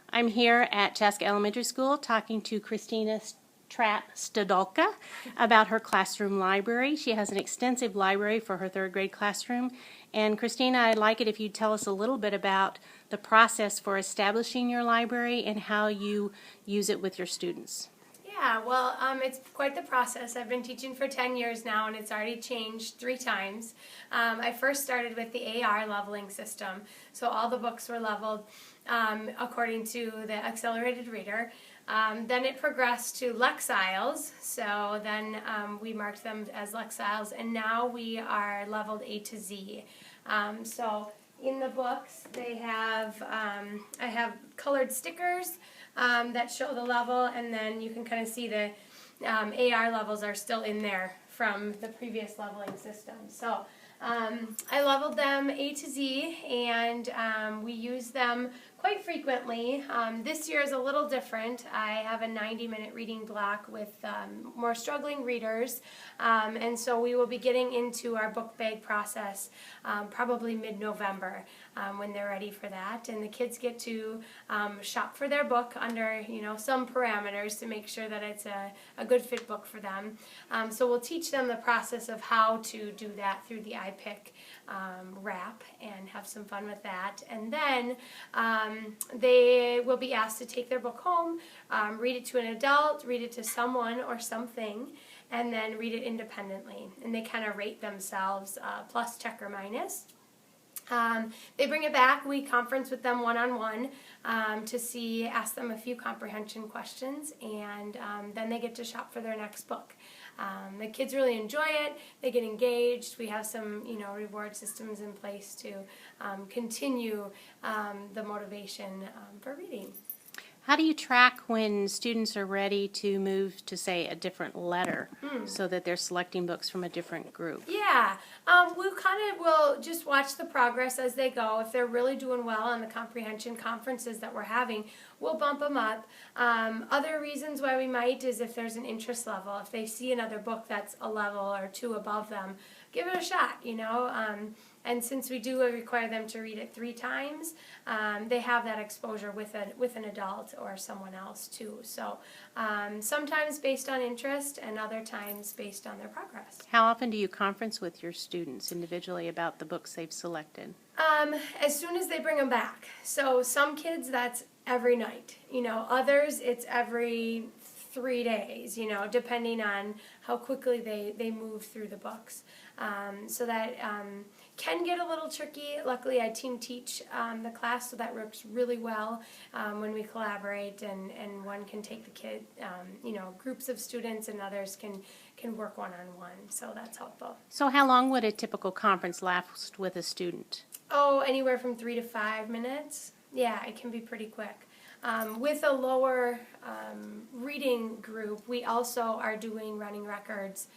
I'm here at Chaska Elementary School talking to Christina Trapp Stodolka about her classroom library. She has an extensive library for her third grade classroom. And Christina, I'd like it if you'd tell us a little bit about the process for establishing your library and how you use it with your students. Yeah, well, it's quite the process. I've been teaching for 10 years now, and it's already changed 3 times. I first started with the AR leveling system, so all the books were leveled according to the accelerated reader. Then it progressed to Lexiles, so then we marked them as Lexiles, and now we are leveled A to Z. So in the books, they have I have colored stickers that show the level, and then you can kind of see the AR levels are still in there from the previous leveling system. So I leveled them A to Z, and we use them quite frequently. This year is a little different. I have a 90-minute reading block with more struggling readers, and so we will be getting into our book bag process probably mid-November when they're ready for that. And the kids get to shop for their book under some parameters to make sure that it's a good fit book for them. So we'll teach them the process of how to do that through the iPick wrap and have some fun with that. And then they will be asked to take their book home, read it to an adult, read it to someone or something, and then read it independently. And they kind of rate themselves plus, check, or minus. They bring it back. We conference with them one-on-one to ask them a few comprehension questions, and then they get to shop for their next book. The kids really enjoy it. They get engaged. We have some, reward systems in place to continue the motivation for reading. How do you track when students are ready to move to, say, a different letter so that they're selecting books from a different group? Yeah, we'll just watch the progress as they go. If they're really doing well on the comprehension conferences that we're having, we'll bump them up. Other reasons why we might is if there's an interest level. If they see another book that's a level or 2 above them, give it a shot, And since we do require them to read it 3 times, they have that exposure with an adult or someone else too. So sometimes based on interest and other times based on their progress. How often do you conference with your students individually about the books they've selected? As soon as they bring them back. So some kids, that's every night. Others, it's every 3 days, depending on how quickly they move through the books. So that can get a little tricky. Luckily, I team teach the class, so that works really well when we collaborate, and one can take the kid, groups of students, and others can work one-on-one, so that's helpful. So how long would a typical conference last with a student? Oh, anywhere from 3 to 5 minutes. Yeah, it can be pretty quick. With a lower reading group, we also are doing running records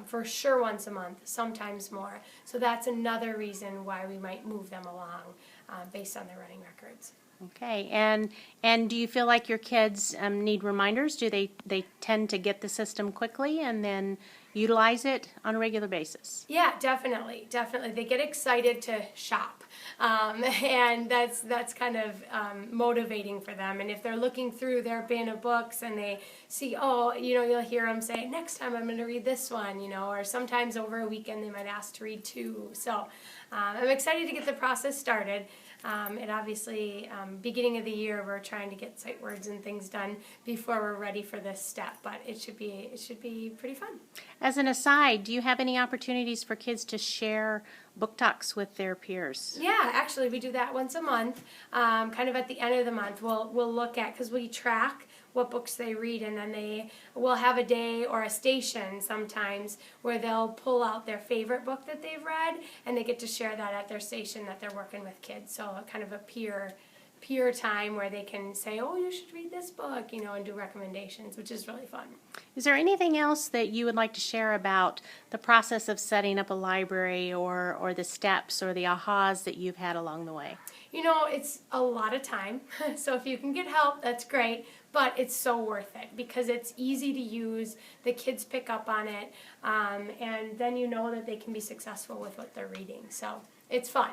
for sure once a month, sometimes more. So that's another reason why we might move them along based on their running records. Okay, and do you feel like your kids need reminders? Do they tend to get the system quickly and then utilize it on a regular basis? Yeah, definitely. They get excited to shop, and that's kind of motivating for them. And if they're looking through their bin of books and they see, you'll hear them say, next time I'm going to read this one, or sometimes over a weekend they might ask to read 2. So I'm excited to get the process started. It obviously, beginning of the year, we're trying to get sight words and things done before we're ready for this step, but it should be pretty fun. As an aside, do you have any opportunities for kids to share book talks with their peers? Yeah, actually, we do that once a month, kind of at the end of the month. We'll look at, because we track what books they read, and then they will have a day or a station sometimes where they'll pull out their favorite book that they've read, and they get to share that at their station that they're working with kids. So kind of a peer time where they can say, oh, you should read this book, and do recommendations, which is really fun. Is there anything else that you would like to share about the process of setting up a library or the steps or the ahas that you've had along the way? It's a lot of time, so if you can get help, that's great, but it's so worth it because it's easy to use, the kids pick up on it, and then you know that they can be successful with what they're reading, so it's fun.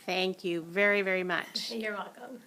Thank you very, very much. You're welcome.